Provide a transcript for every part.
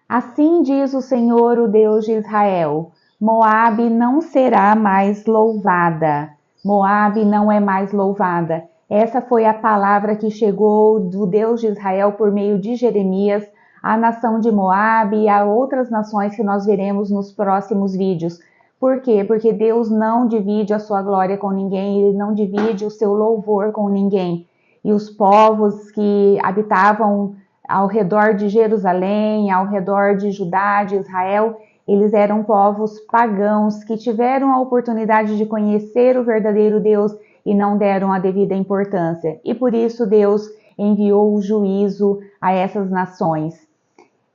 Assim diz o Senhor, o Deus de Israel: Moabe não será mais louvada. Moabe não é mais louvada. Essa foi a palavra que chegou do Deus de Israel por meio de Jeremias à nação de Moabe e a outras nações que nós veremos nos próximos vídeos. Por quê? Porque Deus não divide a sua glória com ninguém, Ele não divide o seu louvor com ninguém. E os povos que habitavam ao redor de Jerusalém, ao redor de Judá, de Israel, eles eram povos pagãos que tiveram a oportunidade de conhecer o verdadeiro Deus e não deram a devida importância. E por isso Deus enviou o juízo a essas nações.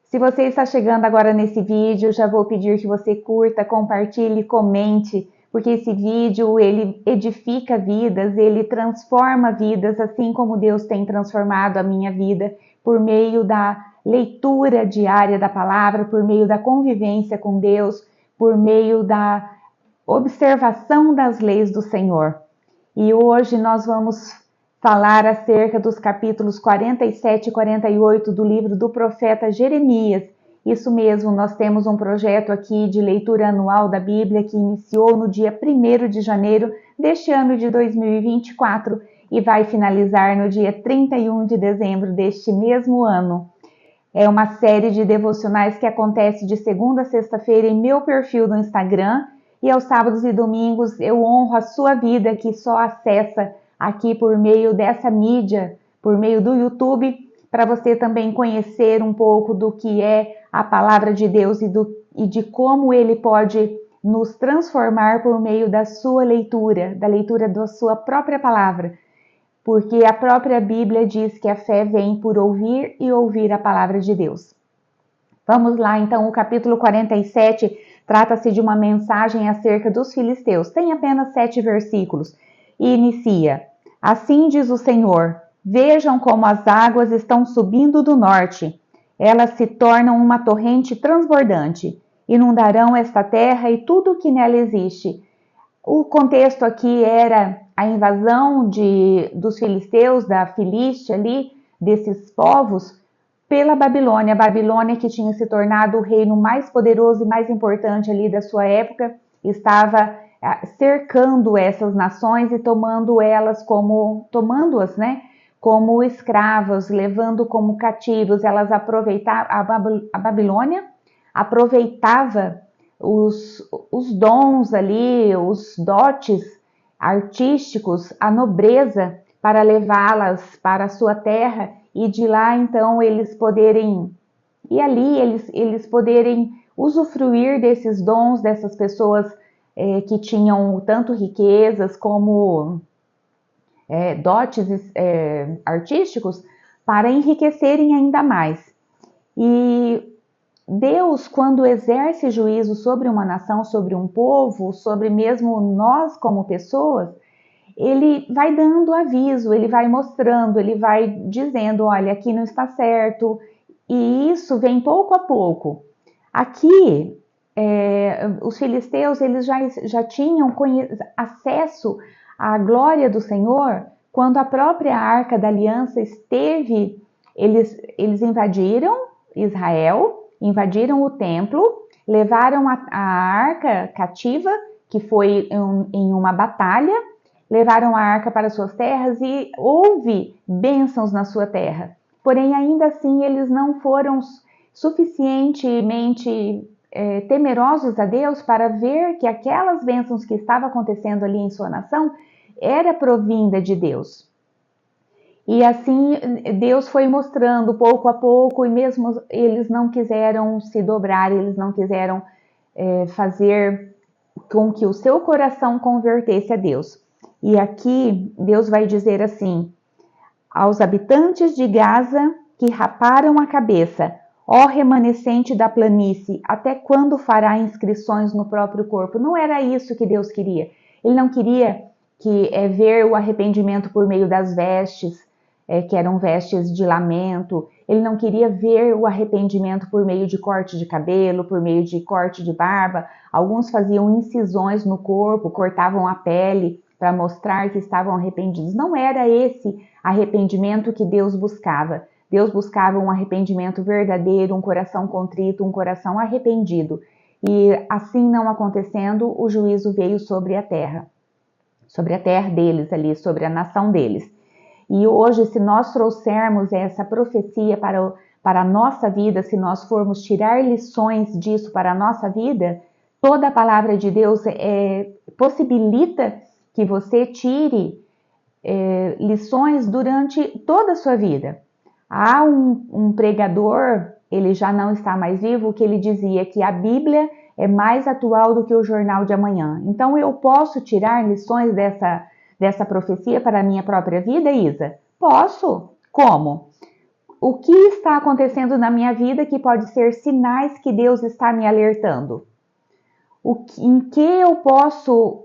Se você está chegando agora nesse vídeo, já vou pedir que você curta, compartilhe, comente, porque esse vídeo ele edifica vidas, ele transforma vidas, assim como Deus tem transformado a minha vida por meio da leitura diária da palavra, por meio da convivência com Deus, por meio da observação das leis do Senhor. E hoje nós vamos falar acerca dos capítulos 47 e 48 do livro do profeta Jeremias. Isso mesmo, nós temos um projeto aqui de leitura anual da Bíblia que iniciou no dia 1º de janeiro deste ano de 2024 e vai finalizar no dia 31 de dezembro deste mesmo ano. É uma série de devocionais que acontece de segunda a sexta-feira em meu perfil no Instagram e aos sábados e domingos eu honro a sua vida que só acessa aqui por meio dessa mídia, por meio do YouTube, para você também conhecer um pouco do que é a palavra de Deus e de como Ele pode nos transformar por meio da sua leitura, da leitura da sua própria palavra. Porque a própria Bíblia diz que a fé vem por ouvir e ouvir a palavra de Deus. Vamos lá, então, o capítulo 47 trata-se de uma mensagem acerca dos filisteus. Tem apenas 7 versículos e inicia: Assim diz o Senhor, vejam como as águas estão subindo do norte. Elas se tornam uma torrente transbordante, inundarão esta terra e tudo o que nela existe. O contexto aqui era a invasão dos filisteus, da Filístia ali, desses povos, pela Babilônia. A Babilônia, que tinha se tornado o reino mais poderoso e mais importante ali da sua época, estava cercando essas nações e tomando-as, como escravas, levando como cativos. Elas aproveitavam, a Babilônia aproveitava os dons ali, os dotes artísticos, a nobreza, para levá-las para a sua terra e de lá então eles poderem usufruir desses dons dessas pessoas que tinham tanto riquezas como dotes artísticos para enriquecerem ainda mais. E Deus, quando exerce juízo sobre uma nação, sobre um povo, sobre mesmo nós como pessoas, Ele vai dando aviso, Ele vai mostrando, Ele vai dizendo, olha, aqui não está certo, e isso vem pouco a pouco. Aqui, os filisteus, eles já tinham acesso à glória do Senhor quando a própria Arca da Aliança esteve, eles invadiram Israel, invadiram o templo, levaram a arca cativa, que foi em uma batalha, levaram a arca para suas terras e houve bênçãos na sua terra. Porém, ainda assim, eles não foram suficientemente temerosos a Deus para ver que aquelas bênçãos que estavam acontecendo ali em sua nação era provinda de Deus. E assim Deus foi mostrando pouco a pouco, e mesmo eles não quiseram se dobrar, eles não quiseram fazer com que o seu coração convertesse a Deus. E aqui Deus vai dizer assim: aos habitantes de Gaza que raparam a cabeça, ó remanescente da planície, até quando fará inscrições no próprio corpo? Não era isso que Deus queria. Ele não queria ver o arrependimento por meio das vestes, que eram vestes de lamento. Ele não queria ver o arrependimento por meio de corte de cabelo, por meio de corte de barba. Alguns faziam incisões no corpo, cortavam a pele para mostrar que estavam arrependidos. Não era esse arrependimento que Deus buscava. Deus buscava um arrependimento verdadeiro, um coração contrito, um coração arrependido. E assim não acontecendo, o juízo veio sobre a terra deles ali, sobre a nação deles. E hoje, se nós trouxermos essa profecia para a nossa vida, se nós formos tirar lições disso para a nossa vida, toda a palavra de Deus possibilita que você tire lições durante toda a sua vida. Há um pregador, ele já não está mais vivo, que ele dizia que a Bíblia é mais atual do que o jornal de amanhã. Então eu posso tirar lições dessa profecia para a minha própria vida, Isa? Posso. Como? O que está acontecendo na minha vida que pode ser sinais que Deus está me alertando? Em que eu posso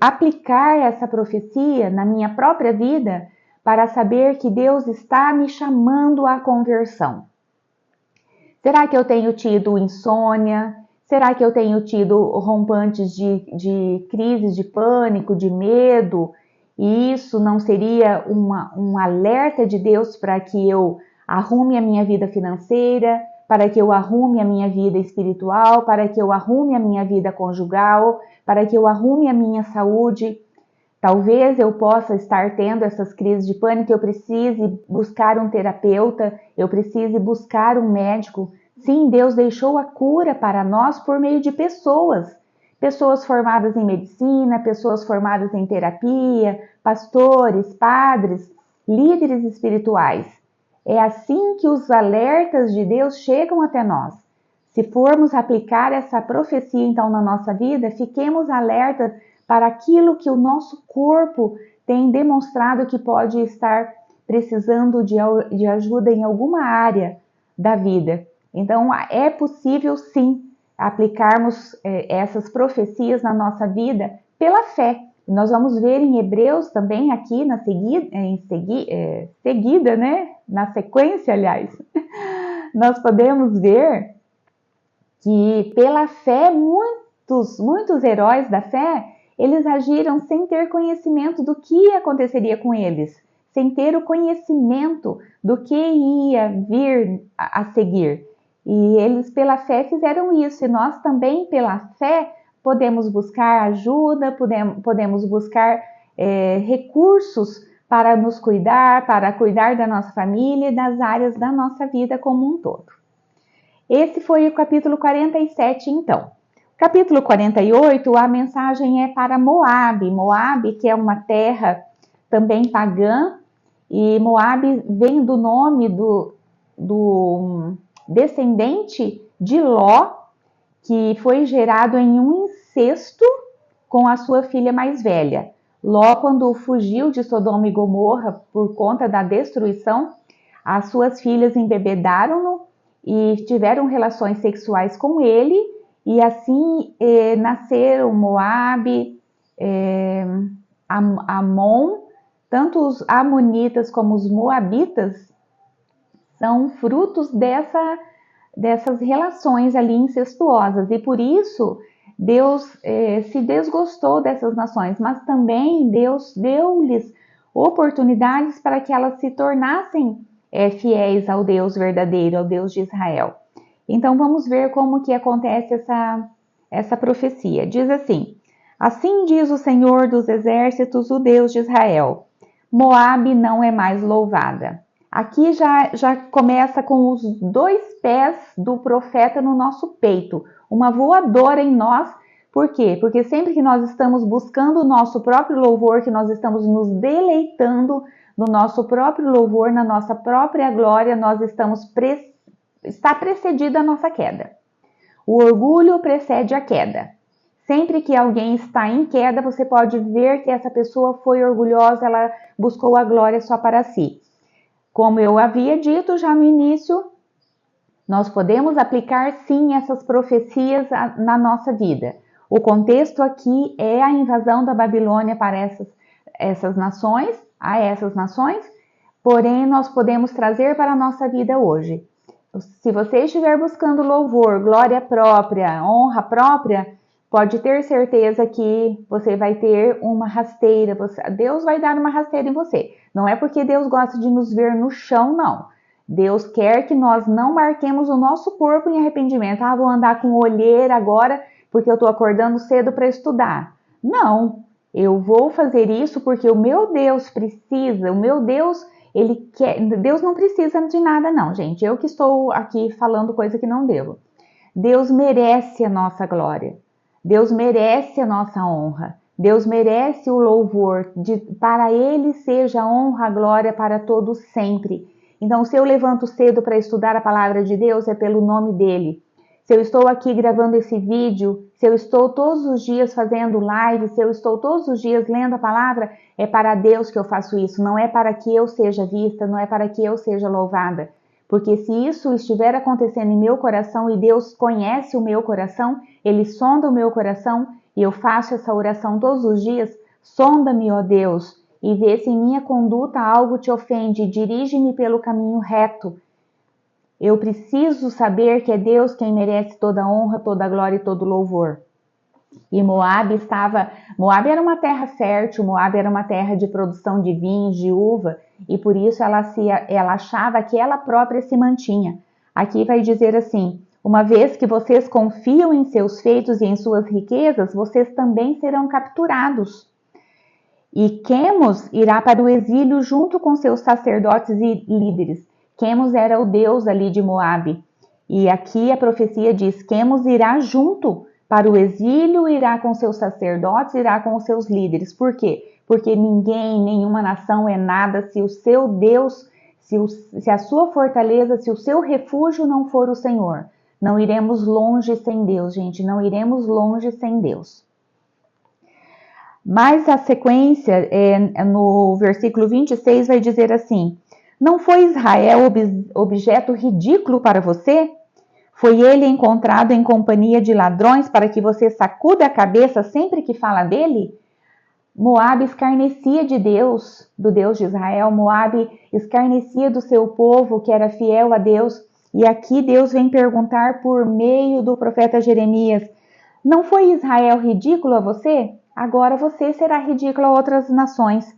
aplicar essa profecia na minha própria vida para saber que Deus está me chamando à conversão? Será que eu tenho tido insônia? Será que eu tenho tido rompantes de crises de pânico, de medo? E isso não seria um alerta de Deus para que eu arrume a minha vida financeira, para que eu arrume a minha vida espiritual, para que eu arrume a minha vida conjugal, para que eu arrume a minha saúde? Talvez eu possa estar tendo essas crises de pânico, eu precise buscar um terapeuta, eu precise buscar um médico. Sim, Deus deixou a cura para nós por meio de pessoas formadas em medicina, pessoas formadas em terapia, pastores, padres, líderes espirituais. É assim que os alertas de Deus chegam até nós. Se formos aplicar essa profecia então na nossa vida, fiquemos alertas para aquilo que o nosso corpo tem demonstrado que pode estar precisando de ajuda em alguma área da vida. Então, é possível sim aplicarmos essas profecias na nossa vida pela fé. Nós vamos ver em Hebreus também aqui na seguida, né? Na sequência, aliás, nós podemos ver que pela fé muitos heróis da fé, eles agiram sem ter conhecimento do que aconteceria com eles, sem ter o conhecimento do que ia vir a seguir. E eles pela fé fizeram isso, e nós também pela fé podemos buscar ajuda, podemos buscar recursos para nos cuidar, para cuidar da nossa família e das áreas da nossa vida como um todo. Esse foi o capítulo 47, então. Capítulo 48, a mensagem é para Moabe. Moabe, que é uma terra também pagã, e Moabe vem do nome do descendente de Ló, que foi gerado em um incesto com a sua filha mais velha. Ló, quando fugiu de Sodoma e Gomorra por conta da destruição, as suas filhas embebedaram-no e tiveram relações sexuais com ele, e assim nasceram Moabe, Amon. Tanto os amonitas como os moabitas são frutos dessas relações ali incestuosas, e por isso Deus se desgostou dessas nações, mas também Deus deu-lhes oportunidades para que elas se tornassem fiéis ao Deus verdadeiro, ao Deus de Israel. Então vamos ver como que acontece essa profecia. Diz assim: assim diz o Senhor dos exércitos, o Deus de Israel: Moabe não é mais louvada. Aqui já começa com os 2 pés do profeta no nosso peito, uma voadora em nós. Por quê? Porque sempre que nós estamos buscando o nosso próprio louvor, que nós estamos nos deleitando no nosso próprio louvor, na nossa própria glória, nós está precedida a nossa queda. O orgulho precede a queda. Sempre que alguém está em queda, você pode ver que essa pessoa foi orgulhosa, ela buscou a glória só para si. Como eu havia dito já no início, nós podemos aplicar sim essas profecias na nossa vida. O contexto aqui é a invasão da Babilônia para essas nações, porém nós podemos trazer para a nossa vida hoje. Se você estiver buscando louvor, glória própria, honra própria, pode ter certeza que você vai ter uma rasteira. Deus vai dar uma rasteira em você. Não é porque Deus gosta de nos ver no chão, não. Deus quer que nós não marquemos o nosso corpo em arrependimento. Ah, vou andar com olheira agora porque eu estou acordando cedo para estudar. Não, eu vou fazer isso porque o meu Deus precisa, o meu Deus, Ele quer. Deus não precisa de nada não, gente. Eu que estou aqui falando coisa que não devo. Deus merece a nossa glória. Deus merece a nossa honra. Deus merece o louvor. Para Ele seja a honra, a glória para todos sempre. Então, se eu levanto cedo para estudar a palavra de Deus, é pelo nome dEle. Se eu estou aqui gravando esse vídeo, se eu estou todos os dias fazendo live, se eu estou todos os dias lendo a palavra, é para Deus que eu faço isso. Não é para que eu seja vista, não é para que eu seja louvada. Porque se isso estiver acontecendo em meu coração e Deus conhece o meu coração, Ele sonda o meu coração e eu faço essa oração todos os dias, sonda-me, ó Deus, e vê se em minha conduta algo te ofende, dirige-me pelo caminho reto. Eu preciso saber que é Deus quem merece toda a honra, toda a glória e todo o louvor. E Moabe era uma terra fértil, Moabe era uma terra de produção de vinhos, de uva, e por isso ela achava que ela própria se mantinha. Aqui vai dizer assim: uma vez que vocês confiam em seus feitos e em suas riquezas, vocês também serão capturados. E Quemos irá para o exílio junto com seus sacerdotes e líderes. Quemos era o deus ali de Moabe. E aqui a profecia diz: Quemos irá junto para o exílio, irá com seus sacerdotes, irá com os seus líderes. Por quê? Porque ninguém, nenhuma nação é nada se o seu Deus, se a sua fortaleza, se o seu refúgio não for o Senhor. Não iremos longe sem Deus, gente. Não iremos longe sem Deus. Mas a sequência, no versículo 26, vai dizer assim: não foi Israel objeto ridículo para você? Foi ele encontrado em companhia de ladrões para que você sacuda a cabeça sempre que fala dele? Moabe escarnecia de Deus, do Deus de Israel. Moabe escarnecia do seu povo que era fiel a Deus. E aqui Deus vem perguntar por meio do profeta Jeremias: não foi Israel ridículo a você? Agora você será ridículo a outras nações.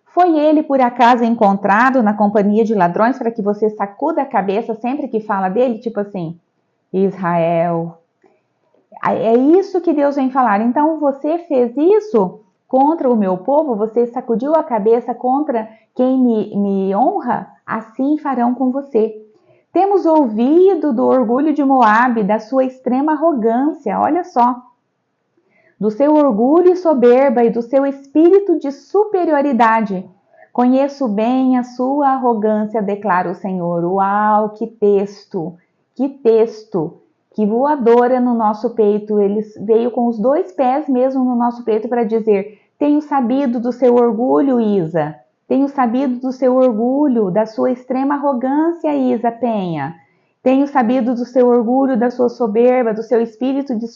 Foi ele por acaso encontrado na companhia de ladrões para que você sacuda a cabeça sempre que fala dele? Tipo assim, Israel. É isso que Deus vem falar. Então você fez isso contra o meu povo? Você sacudiu a cabeça contra quem me honra? Assim farão com você. Temos ouvido do orgulho de Moabe, da sua extrema arrogância. Olha só. Do seu orgulho e soberba e do seu espírito de superioridade. Conheço bem a sua arrogância, declara o Senhor. Uau, que texto! Que texto! Que voadora no nosso peito. Ele veio com os 2 pés mesmo no nosso peito para dizer: tenho sabido do seu orgulho, Isa. Tenho sabido do seu orgulho, da sua extrema arrogância, Isa Penha. Tenho sabido do seu orgulho, da sua soberba, do seu espírito de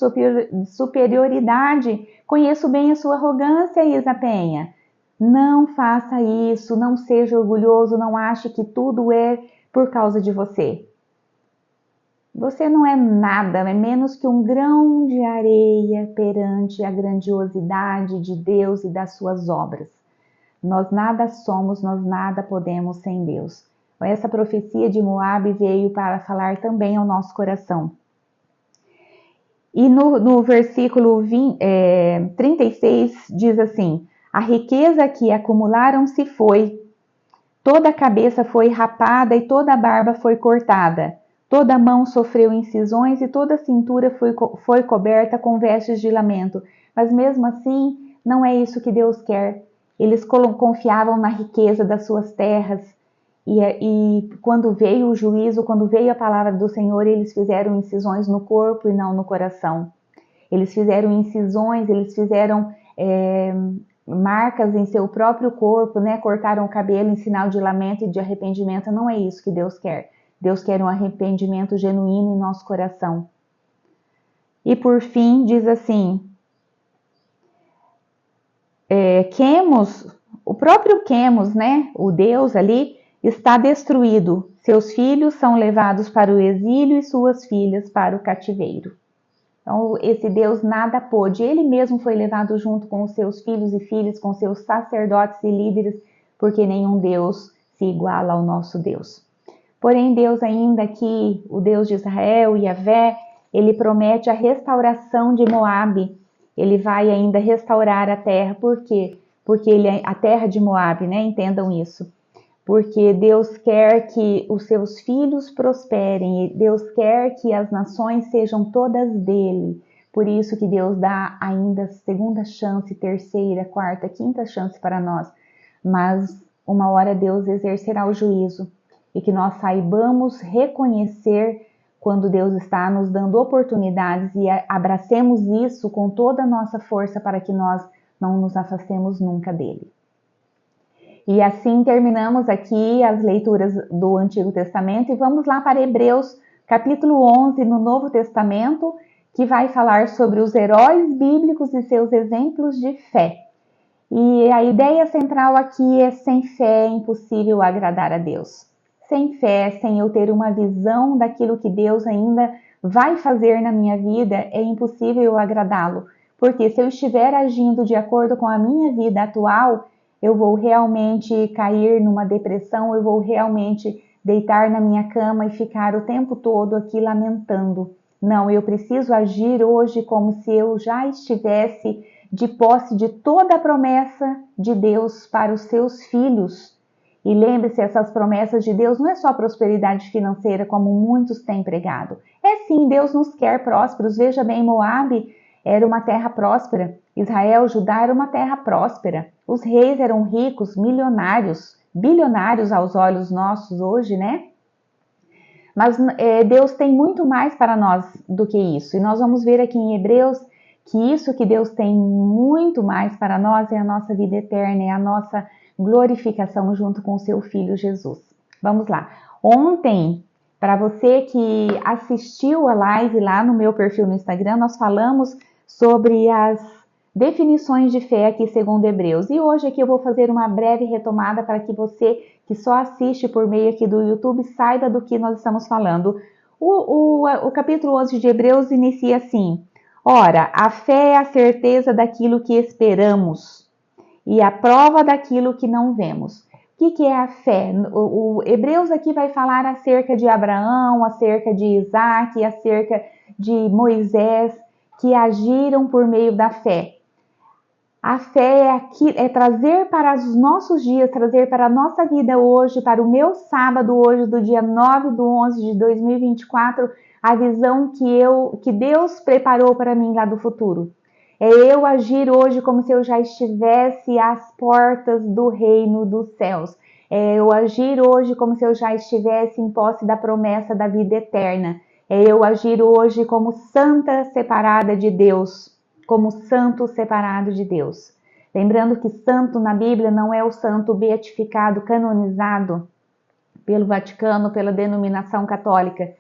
superioridade. Conheço bem a sua arrogância, Isa Penha. Não faça isso, não seja orgulhoso, não ache que tudo é por causa de você. Você não é nada, é menos que um grão de areia perante a grandiosidade de Deus e das suas obras. Nós nada somos, nós nada podemos sem Deus. Essa profecia de Moabe veio para falar também ao nosso coração. E no versículo 36 diz assim: a riqueza que acumularam se foi, toda a cabeça foi rapada e toda a barba foi cortada, toda a mão sofreu incisões e toda a cintura foi coberta com vestes de lamento. Mas mesmo assim, não é isso que Deus quer. Eles confiavam na riqueza das suas terras. E quando veio o juízo, quando veio a palavra do Senhor, eles fizeram incisões no corpo e não no coração. Eles fizeram incisões, eles fizeram marcas em seu próprio corpo, né? Cortaram o cabelo em sinal de lamento e de arrependimento. Não é isso que Deus quer. Deus quer um arrependimento genuíno em nosso coração. E por fim, diz assim: Quemos, o próprio Quemos, né? O Deus ali, está destruído. Seus filhos são levados para o exílio e suas filhas para o cativeiro. Então, esse Deus nada pôde. Ele mesmo foi levado junto com os seus filhos e filhas, com seus sacerdotes e líderes, porque nenhum Deus se iguala ao nosso Deus. Porém, Deus ainda aqui, o Deus de Israel, Yahvé, ele promete a restauração de Moabe. Ele vai ainda restaurar a terra. Por quê? Porque ele é a terra de Moabe, né? Entendam isso. Porque Deus quer que os seus filhos prosperem, e Deus quer que as nações sejam todas dele. Por isso que Deus dá ainda segunda chance, terceira, quarta, quinta chance para nós. Mas uma hora Deus exercerá o juízo, e que nós saibamos reconhecer quando Deus está nos dando oportunidades e abracemos isso com toda a nossa força para que nós não nos afastemos nunca dele. E assim terminamos aqui as leituras do Antigo Testamento e vamos lá para Hebreus, capítulo 11, no Novo Testamento, que vai falar sobre os heróis bíblicos e seus exemplos de fé. E a ideia central aqui é: sem fé é impossível agradar a Deus. Sem fé, sem eu ter uma visão daquilo que Deus ainda vai fazer na minha vida, é impossível eu agradá-lo. Porque se eu estiver agindo de acordo com a minha vida atual, eu vou realmente cair numa depressão, eu vou realmente deitar na minha cama e ficar o tempo todo aqui lamentando. Não, eu preciso agir hoje como se eu já estivesse de posse de toda a promessa de Deus para os seus filhos. E lembre-se, essas promessas de Deus não é só prosperidade financeira, como muitos têm pregado. É sim, Deus nos quer prósperos. Veja bem, Moabe era uma terra próspera. Israel, Judá era uma terra próspera. Os reis eram ricos, milionários, bilionários aos olhos nossos hoje, né? Mas Deus tem muito mais para nós do que isso. E nós vamos ver aqui em Hebreus que isso que Deus tem muito mais para nós é a nossa vida eterna, é a nossa glorificação junto com o seu Filho Jesus. Vamos lá. Ontem, para você que assistiu a live lá no meu perfil no Instagram, nós falamos sobre as definições de fé aqui segundo Hebreus. E hoje aqui eu vou fazer uma breve retomada para que você que só assiste por meio aqui do YouTube saiba do que nós estamos falando. O capítulo 11 de Hebreus inicia assim: ora, a fé é a certeza daquilo que esperamos e a prova daquilo que não vemos. O que é a fé? O Hebreus aqui vai falar acerca de Abraão, acerca de Isaac, acerca de Moisés, que agiram por meio da fé. A fé é trazer para os nossos dias, trazer para a nossa vida hoje, para o meu sábado hoje, do dia 9/11 de 2024, a visão que Deus preparou para mim lá do futuro. É eu agir hoje como se eu já estivesse às portas do reino dos céus. É eu agir hoje como se eu já estivesse em posse da promessa da vida eterna. É eu agir hoje como santa separada de Deus, como santo separado de Deus. Lembrando que santo na Bíblia não é o santo beatificado, canonizado pelo Vaticano, pela denominação católica.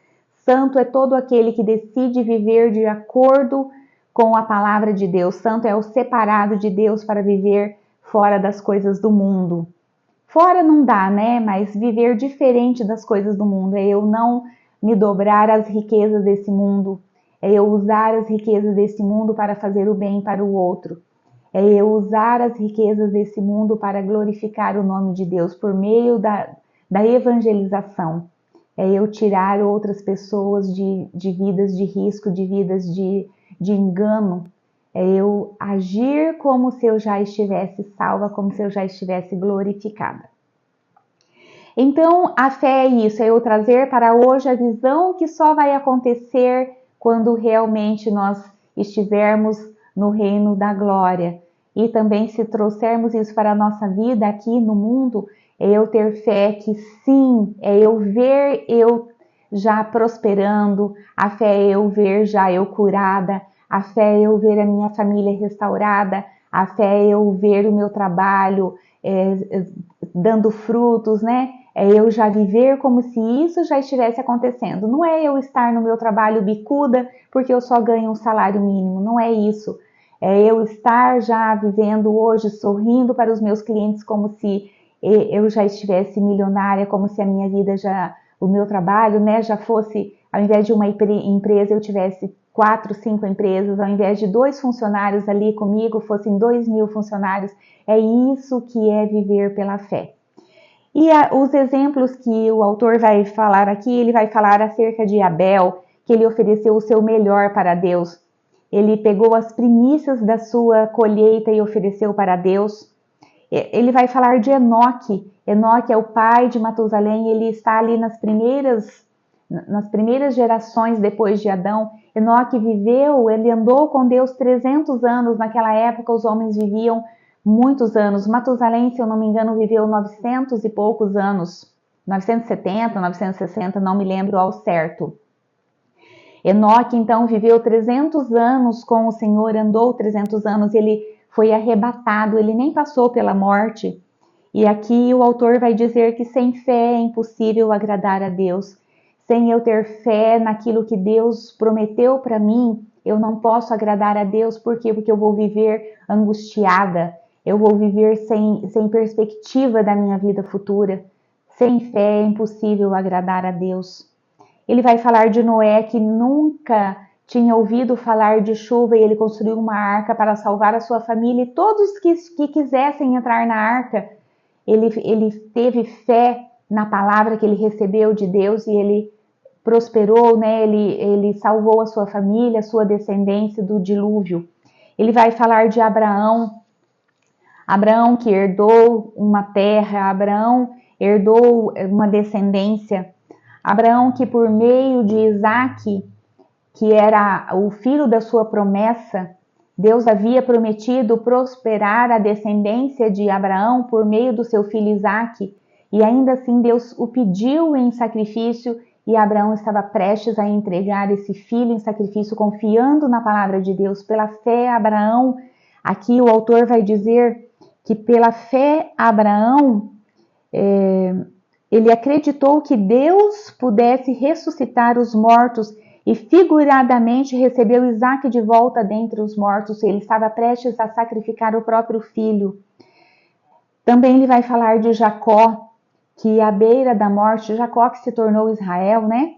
Santo é todo aquele que decide viver de acordo com a palavra de Deus. Santo é o separado de Deus para viver fora das coisas do mundo. Fora não dá, né? Mas viver diferente das coisas do mundo. É eu não me dobrar às riquezas desse mundo. É eu usar as riquezas desse mundo para fazer o bem para o outro. É eu usar as riquezas desse mundo para glorificar o nome de Deus por meio da evangelização. É eu tirar outras pessoas de vidas de risco, de vidas de engano. É eu agir como se eu já estivesse salva, como se eu já estivesse glorificada. Então, a fé é isso, é eu trazer para hoje a visão que só vai acontecer quando realmente nós estivermos no reino da glória. E também, se trouxermos isso para a nossa vida aqui no mundo, é eu ter fé que sim, é eu ver eu já prosperando, a fé é eu ver já eu curada, a fé é eu ver a minha família restaurada, a fé é eu ver o meu trabalho dando frutos, né? É eu já viver como se isso já estivesse acontecendo. Não é eu estar no meu trabalho bicuda porque eu só ganho um salário mínimo. Não é isso. É eu estar já vivendo hoje, sorrindo para os meus clientes como se eu já estivesse milionária, como se a minha vida já, o meu trabalho, né, já fosse, ao invés de uma empresa, eu tivesse 4, 5 empresas, ao invés de 2 funcionários ali comigo, fossem 2.000 funcionários. É isso que é viver pela fé. E os exemplos que o autor vai falar aqui, ele vai falar acerca de Abel, que ele ofereceu o seu melhor para Deus. Ele pegou as primícias da sua colheita e ofereceu para Deus. Ele vai falar de Enoque. Enoque é o pai de Matusalém, ele está ali nas primeiras gerações depois de Adão. Enoque viveu, ele andou com Deus 300 anos. Naquela época os homens viviam muitos anos. Matusalém, se eu não me engano, viveu 900 e poucos anos. 970, 960, não me lembro ao certo. Enoque, então, viveu 300 anos com o Senhor, andou 300 anos, ele foi arrebatado, ele nem passou pela morte. E aqui o autor vai dizer que sem fé é impossível agradar a Deus. Sem eu ter fé naquilo que Deus prometeu para mim, eu não posso agradar a Deus. Por quê? Porque eu vou viver angustiada, eu vou viver sem perspectiva da minha vida futura. Sem fé é impossível agradar a Deus. Ele vai falar de Noé, que nunca tinha ouvido falar de chuva, e ele construiu uma arca para salvar a sua família, e todos que quisessem entrar na arca, ele teve fé na palavra que ele recebeu de Deus, e ele prosperou, né? Ele salvou a sua família, a sua descendência do dilúvio. Ele vai falar de Abraão, Abraão que herdou uma terra, Abraão herdou uma descendência, Abraão que por meio de Isaque, que era o filho da sua promessa, Deus havia prometido prosperar a descendência de Abraão por meio do seu filho Isaque, e ainda assim Deus o pediu em sacrifício, e Abraão estava prestes a entregar esse filho em sacrifício, confiando na palavra de Deus. Pela fé, Abraão, aqui o autor vai dizer que pela fé, Abraão, ele acreditou que Deus pudesse ressuscitar os mortos, e figuradamente recebeu Isaque de volta dentre os mortos. Ele estava prestes a sacrificar o próprio filho. Também ele vai falar de Jacó, que à beira da morte, Jacó que se tornou Israel, né?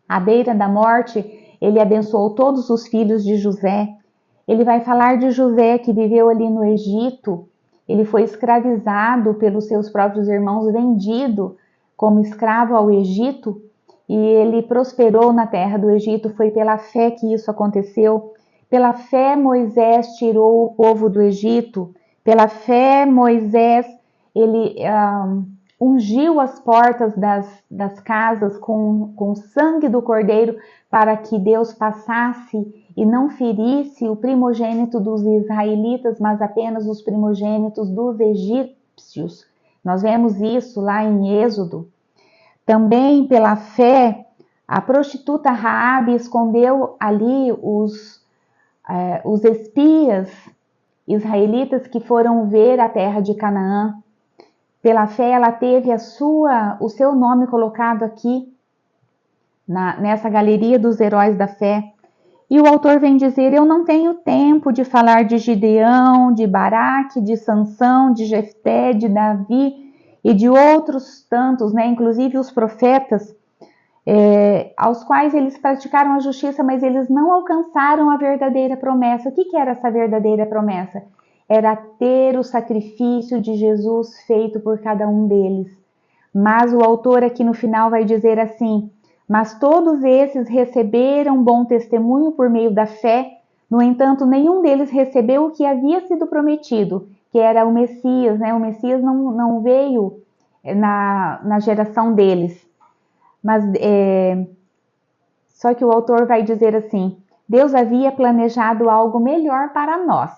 À beira da morte, ele abençoou todos os filhos de José. Ele vai falar de José, que viveu ali no Egito. Ele foi escravizado pelos seus próprios irmãos, vendido como escravo ao Egito, e ele prosperou na terra do Egito. Foi pela fé que isso aconteceu. Pela fé, Moisés tirou o povo do Egito. Pela fé, Moisés, ele ungiu as portas das casas com o sangue do cordeiro, para que Deus passasse e não ferisse o primogênito dos israelitas, mas apenas os primogênitos dos egípcios. Nós vemos isso lá em Êxodo. Também pela fé, a prostituta Raabe escondeu ali os espias israelitas que foram ver a terra de Canaã. Pela fé, ela teve o seu nome colocado aqui nessa galeria dos heróis da fé. E o autor vem dizer: eu não tenho tempo de falar de Gideão, de Baraque, de Sansão, de Jefté, de Davi e de outros tantos, né? Inclusive os profetas, aos quais eles praticaram a justiça, mas eles não alcançaram a verdadeira promessa. O que era essa verdadeira promessa? Era ter o sacrifício de Jesus feito por cada um deles. Mas o autor aqui no final vai dizer assim: mas todos esses receberam bom testemunho por meio da fé. No entanto, nenhum deles recebeu o que havia sido prometido, que era o Messias, né? O Messias não veio na geração deles. Mas só que o autor vai dizer assim: Deus havia planejado algo melhor para nós,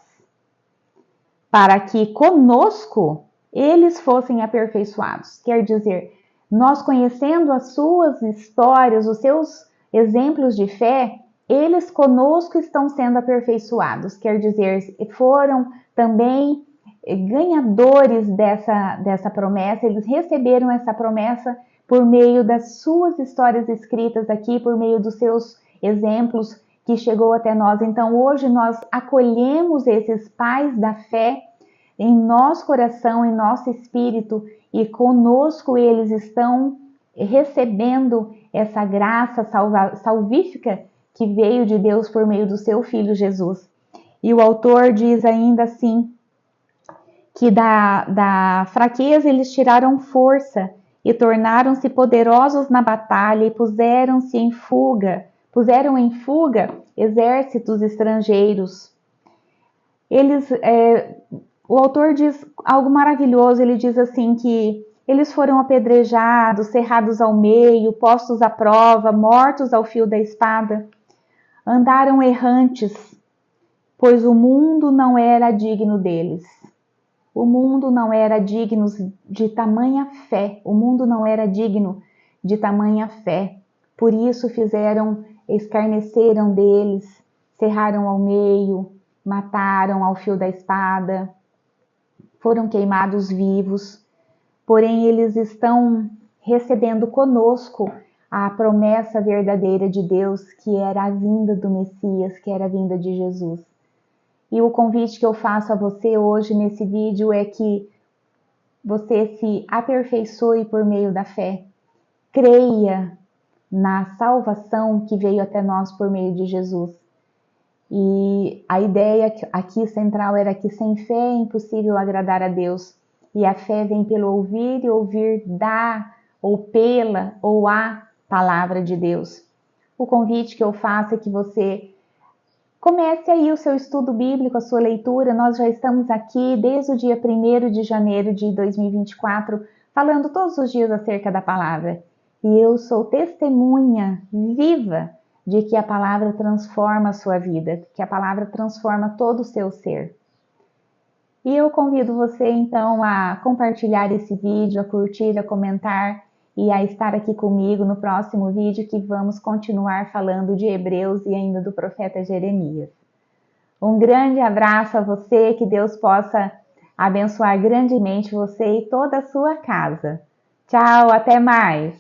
para que conosco eles fossem aperfeiçoados. Quer dizer, nós conhecendo as suas histórias, os seus exemplos de fé, eles conosco estão sendo aperfeiçoados. Quer dizer, foram também ganhadores dessa promessa. Eles receberam essa promessa por meio das suas histórias escritas aqui, por meio dos seus exemplos que chegou até nós. Então hoje nós acolhemos esses pais da fé em nosso coração, em nosso espírito, e conosco eles estão recebendo essa graça salvífica que veio de Deus por meio do seu Filho Jesus. E o autor diz ainda assim, que da fraqueza eles tiraram força e tornaram-se poderosos na batalha e puseram em fuga exércitos estrangeiros. O autor diz algo maravilhoso, ele diz assim que eles foram apedrejados, cerrados ao meio, postos à prova, mortos ao fio da espada. Andaram errantes, pois o mundo não era digno deles. O mundo não era digno de tamanha fé. O mundo não era digno de tamanha fé. Por isso escarneceram deles, cerraram ao meio, mataram ao fio da espada, foram queimados vivos. Porém, eles estão recebendo conosco a promessa verdadeira de Deus, que era a vinda do Messias, que era a vinda de Jesus. E o convite que eu faço a você hoje nesse vídeo é que você se aperfeiçoe por meio da fé. Creia na salvação que veio até nós por meio de Jesus. E a ideia aqui central era que sem fé é impossível agradar a Deus. E a fé vem pelo ouvir e ouvir da, ou pela, ou a palavra de Deus. O convite que eu faço é que você comece aí o seu estudo bíblico, a sua leitura. Nós já estamos aqui desde o dia 1º de janeiro de 2024, falando todos os dias acerca da palavra. E eu sou testemunha viva de que a palavra transforma a sua vida, que a palavra transforma todo o seu ser. E eu convido você então a compartilhar esse vídeo, a curtir, a comentar e a estar aqui comigo no próximo vídeo, que vamos continuar falando de Hebreus e ainda do profeta Jeremias. Um grande abraço a você, que Deus possa abençoar grandemente você e toda a sua casa. Tchau, até mais!